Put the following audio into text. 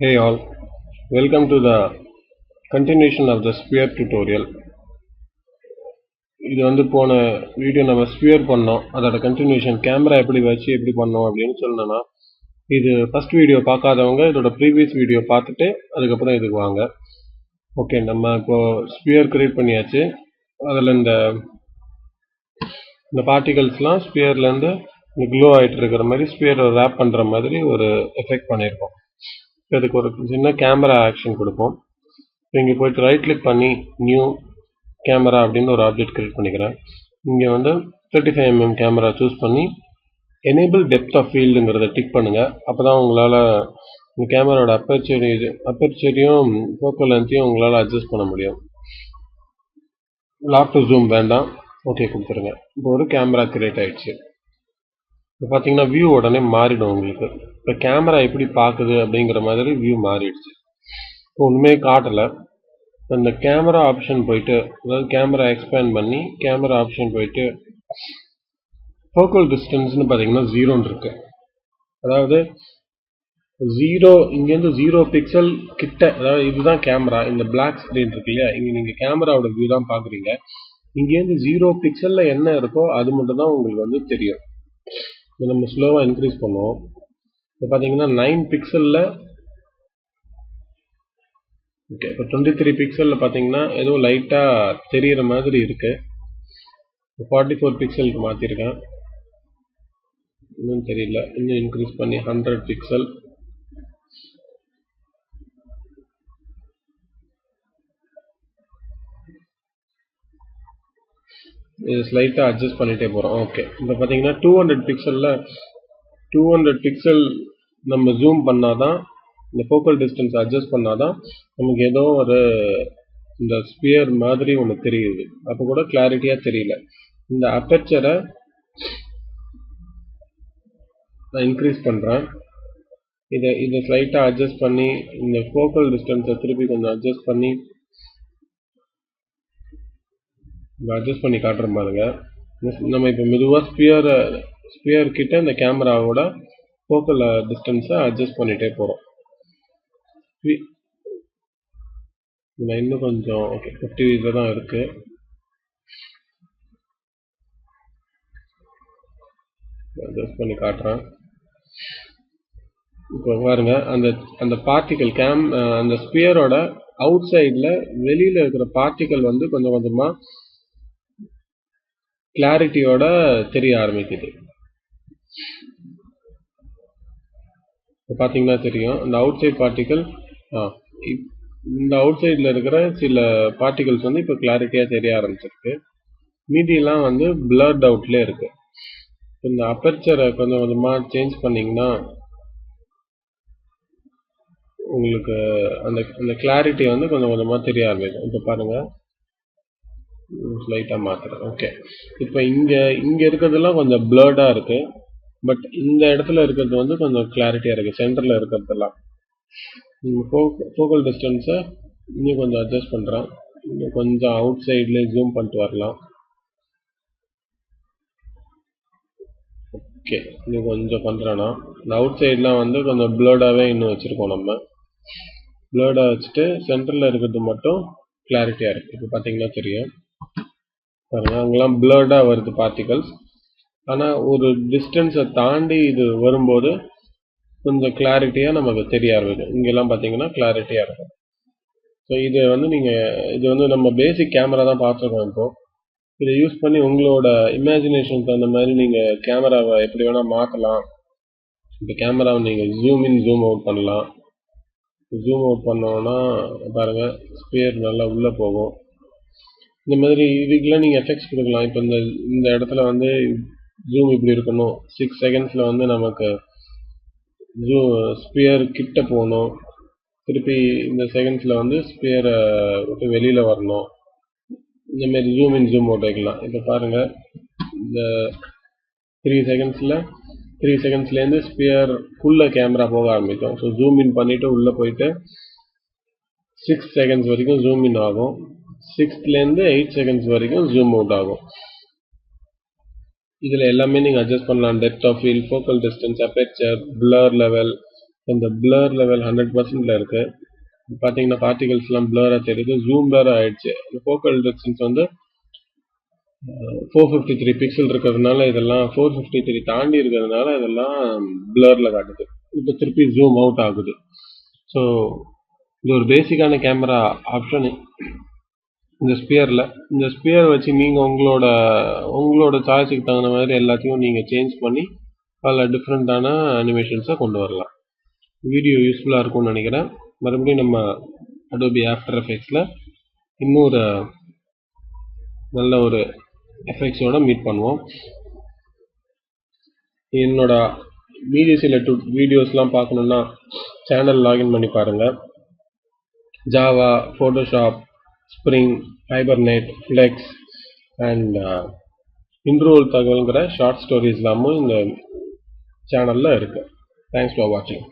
Hey all, welcome to the continuation of the sphere tutorial. இது வந்து போன video நம்ம ஸ்பியர் பண்ணோம், அதோட கண்டினியூஷன் கேமரா எப்படி வச்சு எப்படி பண்ணோம் அப்படின்னு சொன்னோன்னா, இது ஃபர்ஸ்ட் வீடியோ பார்க்காதவங்க இதோட ப்ரீவியஸ் வீடியோ பார்த்துட்டு அதுக்கப்புறம் இதுக்கு வாங்க. ஓகே, நம்ம இப்போ ஸ்பியர் கிரியேட் பண்ணியாச்சு. அதில் இந்த பார்ட்டிகல்ஸ்லாம் ஸ்பியர்லேருந்து க்ளோ ஆகிட்டு இருக்கிற மாதிரி ஸ்பியரை ரேப் பண்ணுற மாதிரி ஒரு எஃபெக்ட் பண்ணியிருக்கோம். இதுக்கு ஒரு சின்ன கேமரா ஆக்ஷன் கொடுப்போம். இங்கே போய்ட்டு ரைட் கிளிக் பண்ணி நியூ கேமரா அப்படின்னு ஒரு ஆப்ஜெக்ட் கிரியேட் பண்ணிக்கிறேன். இங்கே வந்து 35mm கேமரா சூஸ் பண்ணி எனேபிள் டெப்த் ஆஃப் ஃபீல்டுங்கிறத டிக் பண்ணுங்கள். அப்போ தான் உங்களால் இந்த கேமராவோட அப்பர்ச்சரையும் ஃபோக்கல் லென்த்தையும் உங்களால் அட்ஜஸ்ட் பண்ண முடியும். லாக் டு ஜூம் வேண்டாம், ஓகே கொடுத்துருங்க. இப்போ ஒரு கேமரா கிரியேட் ஆகிடுச்சு. இப்போ பார்த்தீங்கன்னா வியூ உடனே மாறிடும் உங்களுக்கு. இப்போ கேமரா எப்படி பார்க்குது அப்படிங்கிற மாதிரி வியூ மாறிடுச்சு. இப்போ ஒன்றுமே காட்டலை. அந்த கேமரா ஆப்ஷன் போயிட்டு, அதாவது கேமரா எக்ஸ்பேண்ட் பண்ணி கேமரா ஆப்ஷன் போயிட்டு ஃபோக்கல் டிஸ்டன்ஸ்னு பார்த்தீங்கன்னா 0 இருக்கு. அதாவது 0 இங்கேருந்து 0 பிக்சல் கிட்ட, அதாவது இதுதான் கேமரா. இந்த பிளாக் ஸ்க்ரீன் இருக்கு இல்லையா, இங்கே நீங்கள் கேமராவோட வியூ தான் பார்க்குறீங்க. இங்கேருந்து 0 பிக்சலில் என்ன இருக்கோ அது மட்டும் தான் உங்களுக்கு வந்து தெரியும். இதை நம்ம ஸ்லோவாக இன்க்ரீஸ் பண்ணுவோம். இப்போ பார்த்தீங்கன்னா 9 பிக்சலில், ஓகே, இப்போ 23 பிக்சலில் பார்த்தீங்கன்னா ஏதோ லைட்டாக தெரிகிற மாதிரி இருக்கு. 44 பிக்சலுக்கு மாற்றிருக்கேன், இன்னும் தெரியல. இன்னும் இன்க்ரீஸ் பண்ணி 100 பிக்சல். இது ஸ்லைட்டாக அட்ஜஸ்ட் பண்ணிகிட்டே போகிறோம். ஓகே, இப்போ பார்த்தீங்கன்னா 200 பிக்சல் நம்ம ஜூம் பண்ணாதான், இந்த ஃபோக்கல் டிஸ்டன்ஸ் அட்ஜஸ்ட் பண்ணாதான் நமக்கு ஏதோ ஒரு இந்த ஸ்பியர் மாதிரி ஒன்று தெரியுது. அப்போ கூட கிளாரிட்டியாக தெரியல. இந்த அப்பர்ச்சரை நான் இன்க்ரீஸ் பண்ணுறேன். இதை ஸ்லைட்டாக அட்ஜஸ்ட் பண்ணி இந்த ஃபோக்கல் டிஸ்டன்ஸை திருப்பி கொஞ்சம் அட்ஜஸ்ட் பண்ணி காட்டுறோம் பாருங்க. நம்ம இப்போ மெதுவாக ஸ்பியர் கிட்ட இந்த கேமராவோட ஃபோக்கல் டிஸ்டன்ஸை அட்ஜஸ்ட் பண்ணிகிட்டே போகிறோம். இன்னும் கொஞ்சம், ஓகே, 50 இதில் தான் இருக்கு. அட்ஜஸ்ட் பண்ணி காட்டுறேன். இப்போ பாருங்க, அந்த பார்ட்டிக்கல் அந்த ஸ்பியரோட அவுட் சைடில் வெளியில் இருக்கிற பார்ட்டிக்கல் வந்து கொஞ்சம் கொஞ்சமாக கிளாரிட்டியோட தெரிய ஆரம்பிக்குது. இப்போ பார்த்தீங்கன்னா தெரியும், இந்த அவுட் சைட் பார்ட்டிக்கல், இந்த அவுட் சைடில் இருக்கிற சில பார்ட்டிகல்ஸ் வந்து இப்போ கிளாரிட்டியாக தெரிய ஆரம்பிச்சிருக்கு. மீதியெல்லாம் வந்து பிளர்ட் அவுட்லேயே இருக்கு. இந்த அப்பர்ச்சரை கொஞ்சம் கொஞ்சமாக சேஞ்ச் பண்ணிங்கன்னா உங்களுக்கு அந்த கிளாரிட்டி வந்து கொஞ்சம் கொஞ்சமாக தெரிய ஆரம்பிக்கும். இப்போ பாருங்கள், ஸ்லைட்டாக மாற்றுறேன். ஓகே, இப்போ இங்கே இருக்கிறதுலாம் கொஞ்சம் பிளர்டாக இருக்குது. பட் இந்த இடத்துல இருக்கிறது வந்து கொஞ்சம் கிளாரிட்டியாக இருக்குது. சென்டரில் இருக்கிறதெல்லாம் ஃபோக்கல் டிஸ்டன்ஸை இன்னும் கொஞ்சம் அட்ஜஸ்ட் பண்ணுறேன். இன்னும் கொஞ்சம் அவுட் சைட்லேயே ஜூம் பண்ணிட்டு வரலாம். ஓகே, இன்னும் கொஞ்சம் பண்ணுறேன்னா இந்த அவுட் சைட்லாம் வந்து கொஞ்சம் பிளர்டாகவே இன்னும் வச்சுருக்கோம். நம்ம பிளர்டாக வச்சுட்டு சென்டரில் இருக்கிறது மட்டும் கிளாரிட்டியாக இருக்குது. இப்போ பார்த்தீங்கன்னா தெரியும் பாருங்கள், அங்கெல்லாம் பிளர்டாக வருது பார்ட்டிகல்ஸ். ஆனால் ஒரு டிஸ்டன்ஸை தாண்டி இது வரும்போது கொஞ்சம் கிளாரிட்டியாக நமக்கு தெரிய ஆரம்பிக்கும். இங்கெல்லாம் பார்த்தீங்கன்னா கிளாரிட்டியாக இருக்கும். ஸோ இது வந்து நம்ம பேசிக் கேமரா தான் பார்த்துருக்கோம். இப்போது இதை யூஸ் பண்ணி உங்களோட இமேஜினேஷனுக்கு தகுந்த மாதிரி நீங்கள் கேமராவை எப்படி வேணால் மாற்றலாம். இப்போ கேமராவை நீங்கள் ஜூம் இன் ஜூம் அவுட் பண்ணலாம். ஜூம் அவுட் பண்ணோன்னா பாருங்கள், ஸ்பியர் நல்லா உள்ளே போகும். இந்த மாதிரி இதுக்கெல்லாம் நீங்கள் எஃபெக்ட்ஸ் கொடுக்கலாம். இப்போ இந்த இடத்துல வந்து ஜூம் இப்படி இருக்கணும், 6 செகண்ட்ஸில் வந்து நமக்கு ஸ்பியர் கிட்ட போகணும், திருப்பி இந்த செகண்ட்ஸில் வந்து ஸ்பியரை விட்டு வெளியில் வரணும். இந்த மாதிரி ஜூம் இன் ஜூம் அவுட் வைக்கலாம். இப்போ பாருங்கள், இந்த 3 செகண்ட்ஸ்லேருந்து ஸ்பியருக்குள்ளே கேமரா போக ஆரம்பிக்கும். ஸோ ஜூம் இன் பண்ணிவிட்டு உள்ளே போயிட்டு 6 செகண்ட்ஸ் வரைக்கும் ஜூம் இன் ஆகும். 6லேருந்து 8 செகண்ட்ஸ் வரைக்கும் ஜூம் அவுட் ஆகும். இதில் எல்லாமே நீங்கள் அட்ஜஸ்ட் பண்ணலாம். Depth of field, focal distance, aperture, blur level, இந்த blur level 100%ல இருக்கு. பார்த்தீங்கன்னா பார்ட்டிகல்ஸ்லாம் blur-ஆ தெரியுது, zoom வேற ஆயிடுச்சு. இந்த focal distance வந்து 453 பிக்சல் இருக்கிறதுனால இதெல்லாம் 453 தாண்டி இருக்கிறதுனால இதெல்லாம் blurல காட்டுது. இப்போ திருப்பி zoom out ஆகுது. ஸோ இது ஒரு பேசிக்கான கேமரா ஆப்ஷன் இந்த ஸ்பியர் வச்சு நீங்கள் உங்களோட சாய்ஸுக்கு தகுந்த மாதிரி எல்லாத்தையும் நீங்கள் சேஞ்ச் பண்ணி பல டிஃப்ரெண்ட்டான அனிமேஷன்ஸை கொண்டு வரலாம். வீடியோ யூஸ்ஃபுல்லாக இருக்கும்னு நினைக்கிறேன். மறுபடியும் நம்ம அடோபி ஆஃப்டர் எஃபெக்ட்ஸில் இன்னொரு நல்ல ஒரு எஃபெக்ட்ஸோட மீட் பண்ணுவோம். என்னோட மீதி சில வீடியோஸ்லாம் பார்க்கணுன்னா சேனல் லாகின் பண்ணி பாருங்கள். Java, Photoshop, Spring, Hibernate, Flex and இன்ட்ரோல் தகவல்ங்கிற ஷார்ட் ஸ்டோரிஸ் எல்லாமும் இந்த சேனலில் இருக்குது. தேங்க்ஸ் ஃபார் வாட்சிங்.